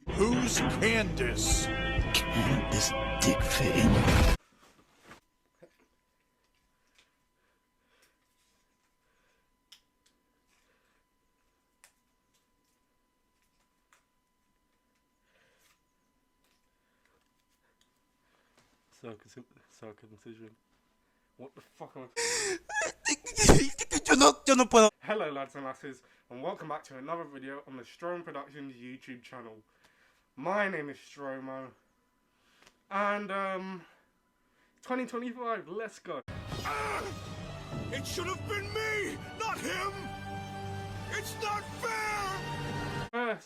Who's Candace? Candace dick fitting. Circumcision. What the fuck am Yo no puedo. Hello lads and lasses, and welcome back to another video on the Stromo Productions YouTube channel. My name is Stromo, and 2025, let's go. It should have been me, not him! It's not fair!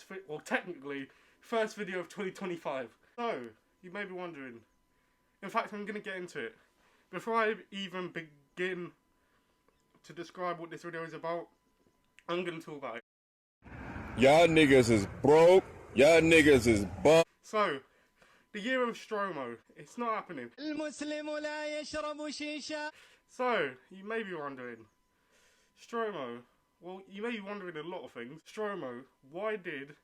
Technically, first video of 2025. So, you may be wondering. In fact, I'm going to get into it. Before I even begin to describe what this video is about, I'm going to talk about it. Y'all niggas is broke. Y'all niggas is bum. So, the year of Stromo. It's not happening. So, you may be wondering. Stromo. Well, you may be wondering a lot of things. Stromo, why did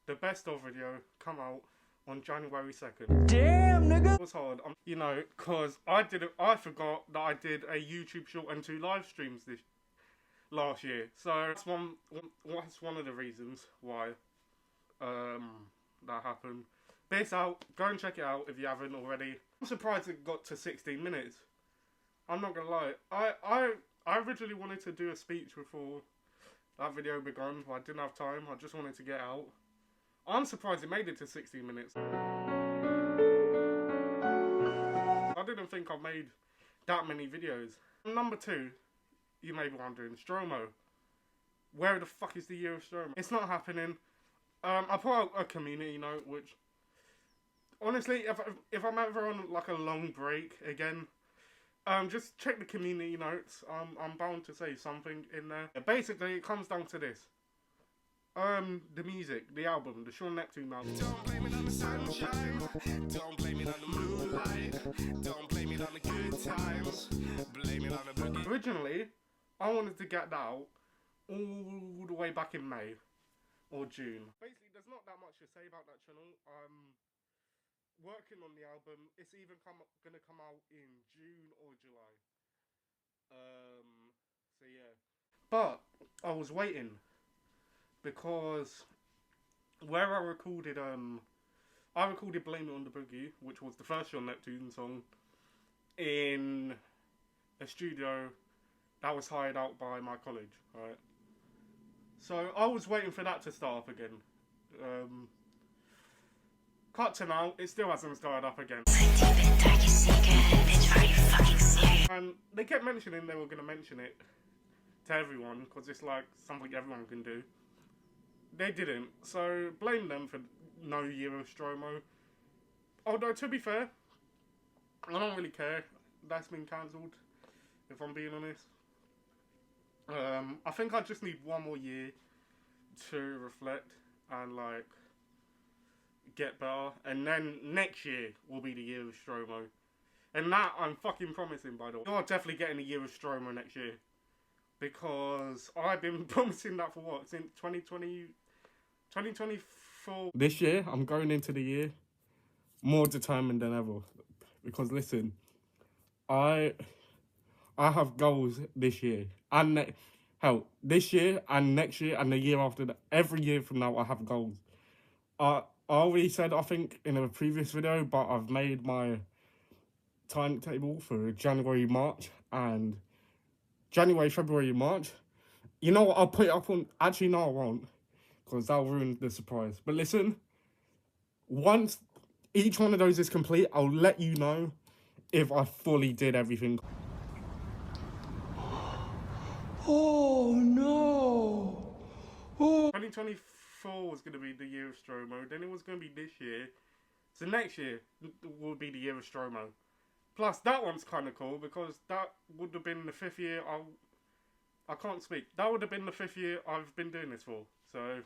the best of video come out on January 2nd? Damn, nigga. It was hard, you know, cause I forgot that I did a YouTube short and 2 live streams last year. So that's one of the reasons why that happened. But it's out. Go and check it out if you haven't already. I'm surprised it got to 16 minutes. I'm not gonna lie. I originally wanted to do a speech before that video began, but I didn't have time. I just wanted to get out. I'm surprised it made it to 16 minutes. I didn't think I made that many videos. Number 2, you may be wondering, Stromo. Where the fuck is the year of Stromo? It's not happening. I put out a community note, which honestly, if I'm ever on like a long break again, just check the community notes. I'm bound to say something in there. Basically, it comes down to this. The music, the album, the Sean Neptune album. Don't blame it on the sunshine. Don't blame it on the moonlight. Don't blame it on the good times. Blame it on the boogie. Originally, I wanted to get that out all the way back in May or June. Basically, there's not that much to say about that channel. I'm working on the album. It's either gonna come out in June or July. So yeah. But I was waiting because where I recorded Blame It on the Boogie, which was the first Sean Neptune song, in a studio that was hired out by my college, right? So I was waiting for that to start up again. Cut to now, it still hasn't started up again. And they kept mentioning they were going to mention it to everyone, because it's like something everyone can do. They didn't, so blame them for no year of Stromo. Although, to be fair, I don't really care. That's been cancelled, if I'm being honest. I think I just need one more year to reflect and, like, get better. And then next year will be the year of Stromo. And that I'm fucking promising, by the way. You're definitely getting a year of Stromo next year. Because I've been promising that for what? Since 2024. This year, I'm going into the year more determined than ever. Because listen, I have goals this year. And hell, this year and next year and the year after that. Every year from now, I have goals. I already said, I think, in a previous video, but I've made my timetable for January, March, and January, February, March. You know what? I'll put it up on... Actually, no, I won't. Because that'll ruin the surprise. But listen, once each one of those is complete, I'll let you know if I fully did everything. Oh no. Oh. 2024 was going to be the year of Stromo. Then it was going to be this year. So next year will be the year of Stromo. Plus, that one's kind of cool because that would have been the 5th year I can't speak. That would have been the 5th year I've been doing this for. So,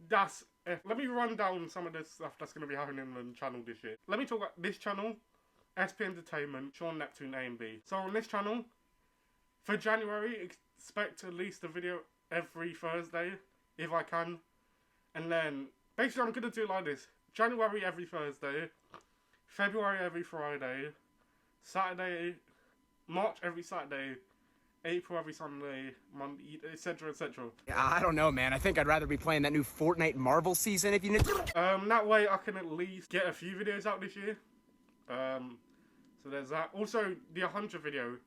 that's it. Let me run down some of the stuff that's going to be happening on the channel this year. Let me talk about this channel, SP Entertainment, Sean Neptune A and B. So on this channel, for January, expect at least a video every Thursday, if I can. And then, basically I'm going to do it like this. January every Thursday, February every Friday, Saturday, March every Saturday, April every Sunday, Monday, etc, etc. I don't know, man. I think I'd rather be playing that new Fortnite Marvel season if you knew. That way I can at least get a few videos out this year. So there's that. Also, the 100 video.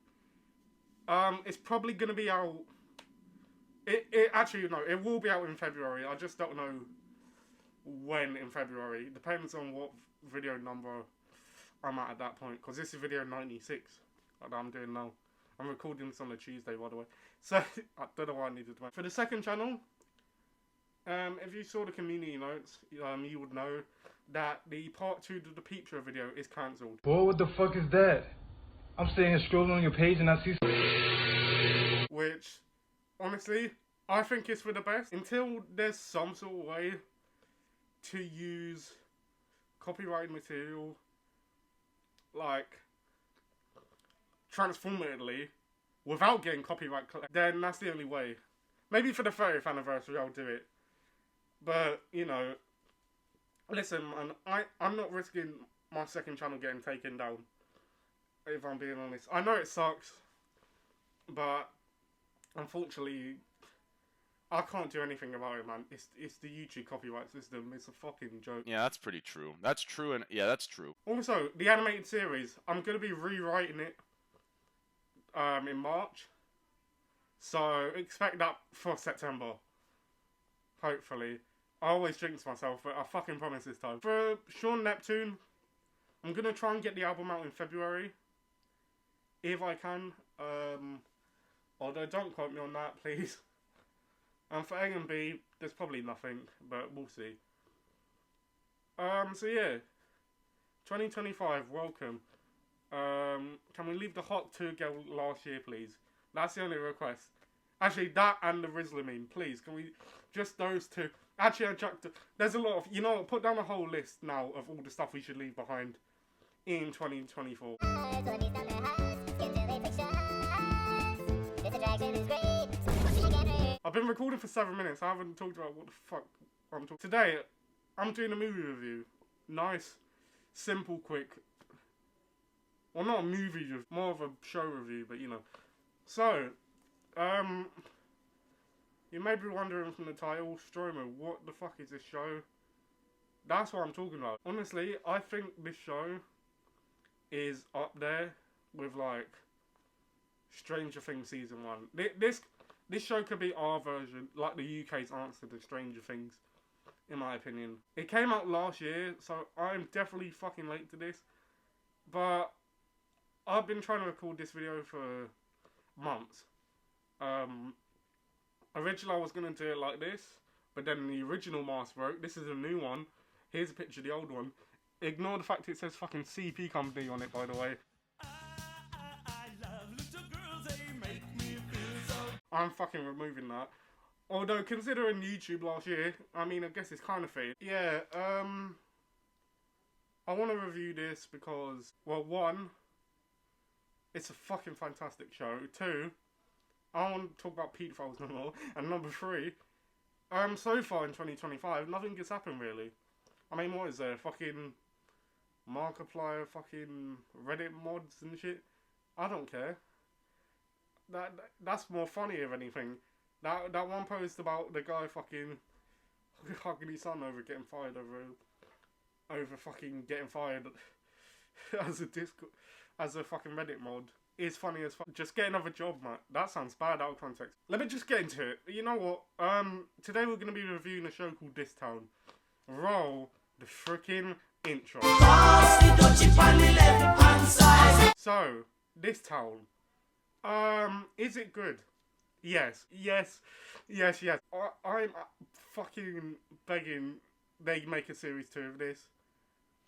It's probably going to be out... Actually, no, it will be out in February. I just don't know when in February. It depends on what video number I'm at that point. Because this is video 96 that I'm doing now. I'm recording this on a Tuesday, by the way. So, I don't know why I needed to wait. For the second channel, if you saw the community notes, you would know that the part 2 of the Peep Show video is cancelled. Boy, what the fuck is that? I'm sitting here scrolling on your page and I see... Which, honestly, I think it's for the best. Until there's some sort of way to use copyrighted material, like, transformatedly, without getting copyright, then that's the only way. Maybe for the 30th anniversary I'll do it. But, you know, listen, man, I'm not risking my second channel getting taken down, if I'm being honest. I know it sucks, but unfortunately, I can't do anything about it, man. It's the YouTube copyright system. It's a fucking joke. Yeah, that's pretty true. That's true, and yeah, that's true. Also, the animated series, I'm going to be rewriting it in March. So, expect that for September. Hopefully. I always jinx myself, but I fucking promise this time. For Sean Neptune, I'm going to try and get the album out in February. If I can. Although, don't quote me on that, please. And for A and B, there's probably nothing, but we'll see. So yeah. 2025, welcome. Can we leave the Hot 2 girl last year, please? That's the only request. Actually, that and the Rizzler meme, please. Can we... Just those two. Actually, there's a lot of... You know, put down a whole list now of all the stuff we should leave behind in 2024. I've been recording for 7 minutes. I haven't talked about what the fuck I'm talking... Today, I'm doing a movie review. Nice, simple, quick... Well, not a movie review, more of a show review, but you know. So, you may be wondering from the title, Stromer, what the fuck is this show? That's what I'm talking about. Honestly, I think this show is up there with, like, Stranger Things Season 1. This show could be our version, like the UK's answer to Stranger Things, in my opinion. It came out last year, so I'm definitely fucking late to this. But I've been trying to record this video for months. Originally I was going to do it like this, but then the original mask broke. This is a new one. Here's a picture of the old one. Ignore the fact it says fucking CP Company on it, by the way. I love little girls, they make me feel so... I'm fucking removing that. Although, considering YouTube last year, I mean, I guess it's kind of fake. Yeah, I want to review this because, well, one, it's a fucking fantastic show. 2, I don't want to talk about pedophiles no more. And number 3, so far in 2025, nothing has happened really. I mean, what is there? Fucking Markiplier, fucking Reddit mods and shit. I don't care. That's more funny if anything. That one post about the guy fucking hugging his son over getting fired over fucking getting fired as a fucking Reddit mod is funny as fuck. Just get another job, man. That sounds bad out of context. Let me just get into it. You know what? Today we're gonna be reviewing a show called This Town. Roll the freaking intro. So, This Town. Is it good? Yes. I'm fucking begging they make a series 2 of this.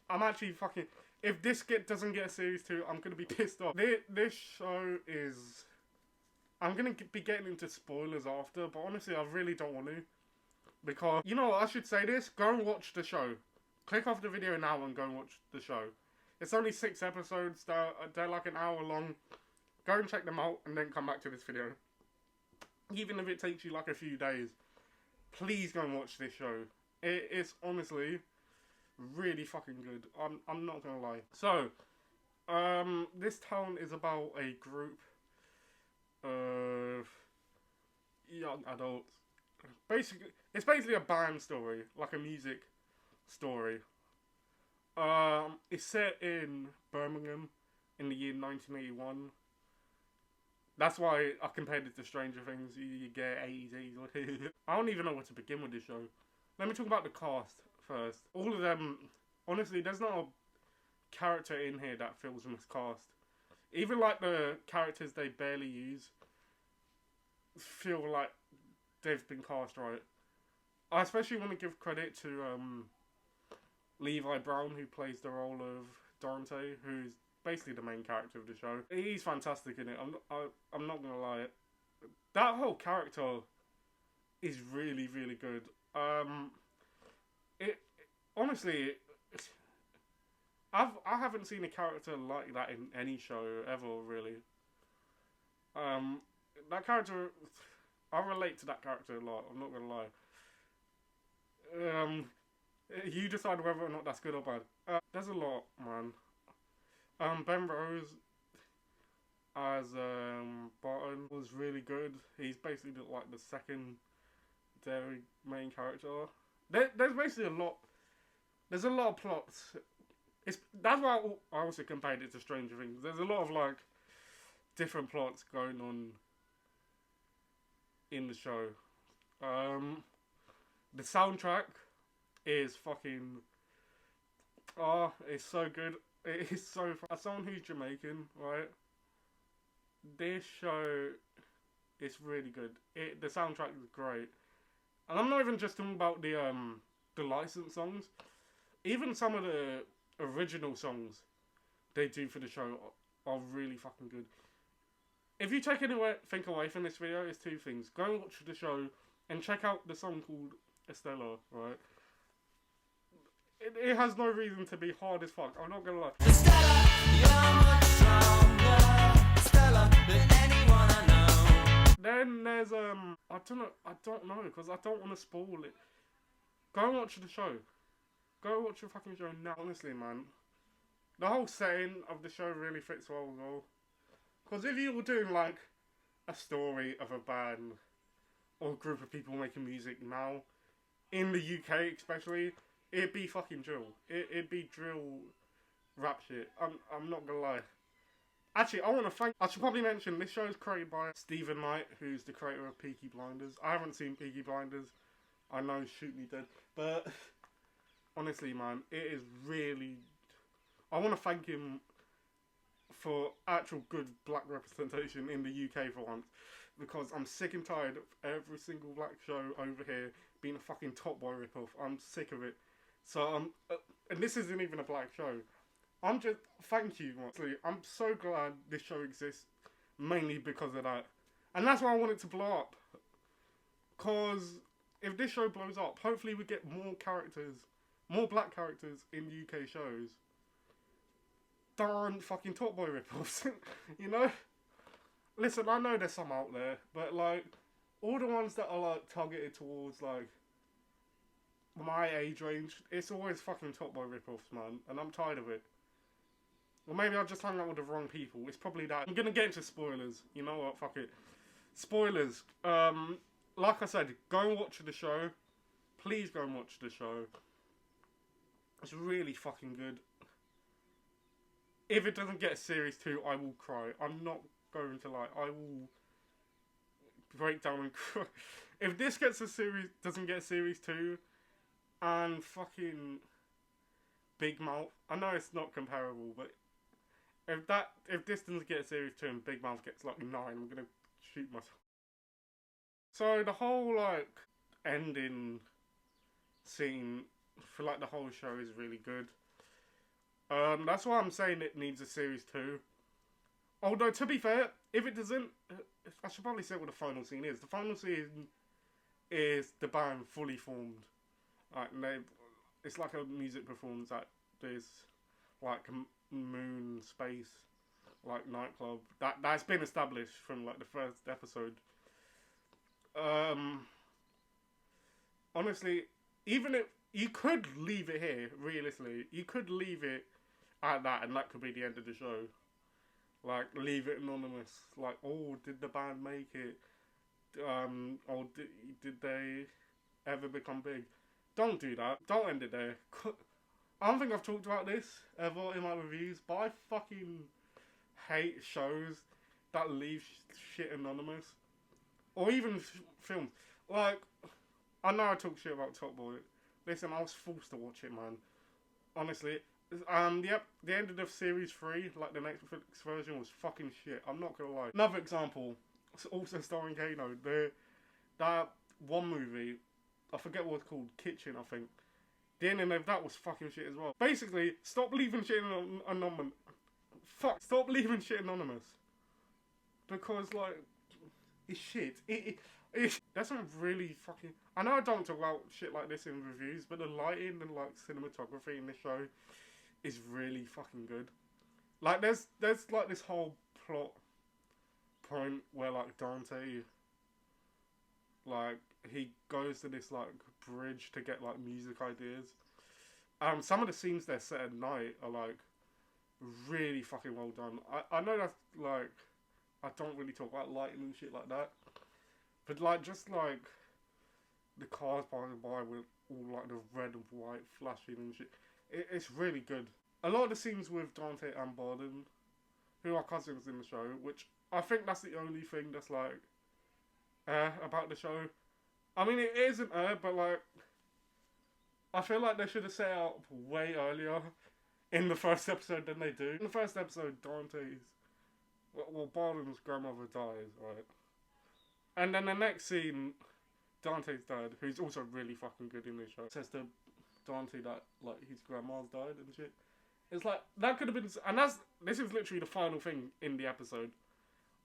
I'm actually fucking... If this doesn't get a series 2, I'm gonna be pissed off. This show is... I'm gonna be getting into spoilers after, but honestly, I really don't want to. Because, you know what, I should say this. Go and watch the show. Click off the video now and go and watch the show. It's only 6 episodes. They're like an hour long. Go and check them out and then come back to this video. Even if it takes you like a few days, please go and watch this show. It's honestly really fucking good. I'm not gonna lie. So, this town is about a group of young adults. Basically, it's basically a band story, like a music story. It's set in Birmingham in the year 1981. That's why I compared it to Stranger Things. You get 80s. I don't even know where to begin with this show. Let me talk about the cast first. All of them, honestly, there's not a character in here that feels miscast. Even like the characters they barely use feel like they've been cast right. I especially want to give credit to Levi Brown, who plays the role of Dante, who's basically the main character of the show. He's fantastic in it. I'm not gonna lie. That whole character is really, really good. It honestly, I haven't seen a character like that in any show ever, really. That character, I relate to that character a lot. I'm not gonna lie. You decide whether or not that's good or bad. There's a lot, man. Ben Rose as Barton was really good. He's basically like the secondary main character. There's basically a lot. There's a lot of plots. That's why I also compared it to Stranger Things. There's a lot of like different plots going on in the show. The soundtrack is fucking it's so good. It is so fun. As someone who's Jamaican, right, this show is really good. The soundtrack is great. And I'm not even just talking about the licensed songs. Even some of the original songs they do for the show are really fucking good. If you take anything away from this video, it's two things. Go and watch the show and check out the song called Estella, right? It has no reason to be hard as fuck. I'm not gonna lie. Stella, you're much stronger, Stella, than anyone I know. Then there's I don't know because I don't want to spoil it. Go and watch the show. Go watch the fucking show now. Honestly, man, the whole setting of the show really fits well as well. Because if you were doing like a story of a band or a group of people making music now in the UK, especially, it'd be fucking drill. It'd be drill rap shit. I'm not gonna lie. Actually, I should probably mention this show is created by Stephen Knight, who's the creator of Peaky Blinders. I haven't seen Peaky Blinders. I know, shoot me dead. But honestly, man, it is really. I want to thank him for actual good black representation in the UK for once, because I'm sick and tired of every single black show over here being a fucking Top Boy ripoff. I'm sick of it. So and this isn't even a black show. Thank you, honestly. I'm so glad this show exists, mainly because of that. And that's why I want it to blow up. Cause if this show blows up, hopefully we get more black characters in UK shows. Darn fucking Top Boy ripoffs, you know? Listen, I know there's some out there, but like, all the ones that are like targeted towards like my age range, it's always fucking Top Boy ripoffs, man, and I'm tired of it. Or maybe I just hung out with the wrong people. It's probably that. I'm gonna get into spoilers. You know what? Fuck it. Spoilers. Like I said, go and watch the show. Please go and watch the show. It's really fucking good. If it doesn't get a series 2, I will cry. I'm not going to lie. I will break down and cry. If this doesn't get a series 2, and fucking Big Mouth, I know it's not comparable, but if this doesn't get a series 2 and Big Mouth gets like 9, I'm gonna shoot myself. So the whole like ending scene for like the whole show is really good. That's why I'm saying it needs a series 2. Although to be fair, if it doesn't, I should probably say what the final scene is. The final scene is the band fully formed. Like it's like a music performance at this like moon space like nightclub that's been established from like the first episode. Honestly, even if you could leave it here, realistically, you could leave it at that, and that could be the end of the show. Like, leave it anonymous. Like, oh, did the band make it? Or did they ever become big? Don't do that. Don't end it there. I don't think I've talked about this ever in my reviews, but I fucking hate shows that leave shit anonymous. Or even films. Like, I know I talk shit about Top Boy. Listen, I was forced to watch it, man. Honestly. The end of the series 3, like the Netflix version, was fucking shit. I'm not gonna lie. Another example, also starring Kano, that one movie, I forget what it's called, Kitchen, I think. The ending of that was fucking shit as well. Basically, stop leaving shit anonymous. Fuck, stop leaving shit anonymous. Because, like, it's shit. That's some really fucking... I know I don't talk about shit like this in reviews, but the lighting and, like, cinematography in this show is really fucking good. Like, there's like, this whole plot point where, like, Dante, like, he goes to this, like, bridge to get, like, music ideas. Some of the scenes they're set at night are, like, really fucking well done. I know that's, like, I don't really talk about lighting and shit like that. But, like, just, like, the cars passing by with all, like, the red and white flashing and shit. It's really good. A lot of the scenes with Dante and Barden, who are cousins in the show, which I think that's the only thing that's, like, about the show. I mean, it isn't but, like, I feel like they should have set it up way earlier in the first episode than they do. In the first episode, Barden's grandmother dies, right? And then the next scene, Dante's dad, who's also really fucking good in this show, says to Dante that, like, his grandma's died and shit. It's like, that could have been... And this is literally the final thing in the episode.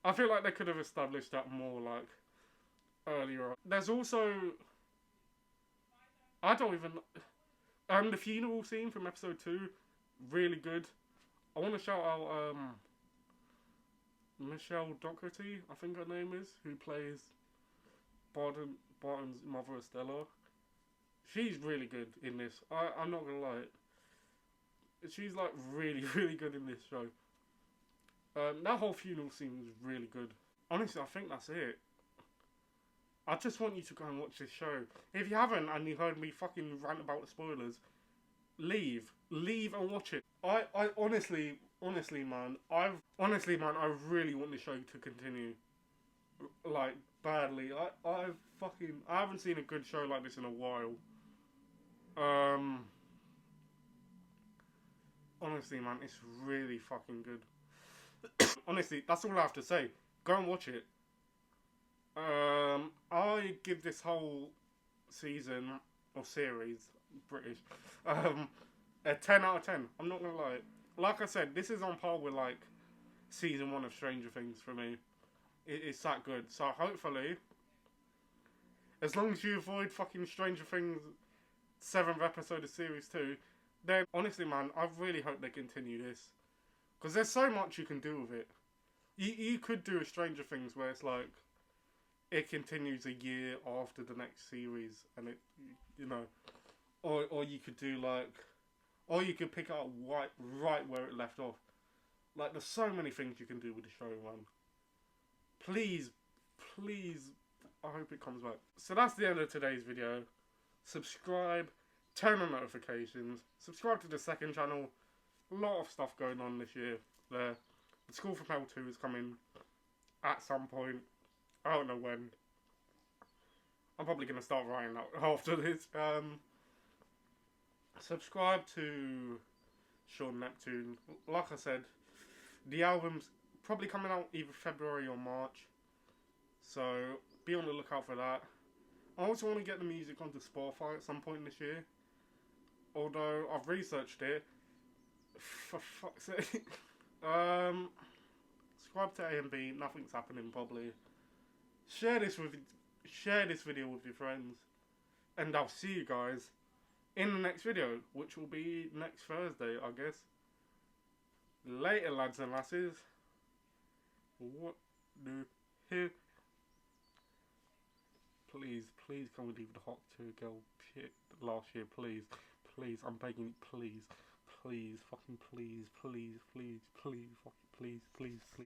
I feel like they could have established that more, like, earlier on. There's also... I don't even... the funeral scene from episode 2, really good. I want to shout out, Michelle Doherty, I think her name is, who plays Barton's mother, Estella. She's really good in this. I'm not gonna lie. She's, like, really, really good in this show. That whole funeral scene was really good. Honestly, I think that's it. I just want you to go and watch this show. If you haven't and you heard me fucking rant about the spoilers, leave and watch it. I honestly, man, I really want the show to continue. Like, badly. I haven't seen a good show like this in a while. Honestly, man, it's really fucking good. Honestly, that's all I have to say. Go and watch it. I give this whole season, or series, British, a 10 out of 10. I'm not gonna lie. Like I said, this is on par with, like, season 1 of Stranger Things for me. It's that good. So hopefully, as long as you avoid fucking Stranger Things 7th episode of series 2, then honestly, man, I really hope they continue this. Because there's so much you can do with it. You could do a Stranger Things where it's like, it continues a year after the next series, and it, you know, or you could do like, or you could pick up right where it left off. Like, there's so many things you can do with the show, man. Please, I hope it comes back. So that's the end of today's video. Subscribe, turn on notifications, subscribe to the second channel. A lot of stuff going on this year there. The School from Hell 2 is coming at some point. I don't know when. I'm probably going to start writing that after this. Subscribe to Sean Neptune. Like I said, the album's probably coming out either February or March. So be on the lookout for that. I also want to get the music onto Spotify at some point this year. Although I've researched it. For fuck's sake. Subscribe to A&B. Nothing's happening probably. Share this video with your friends. And I'll see you guys in the next video, which will be next Thursday, I guess. Later, lads and lasses. What do you... please, please can we leave the Hot 2 girl shit last year, please, please, I'm begging you, please, please, fucking please, please, please, please, fucking please, please, please.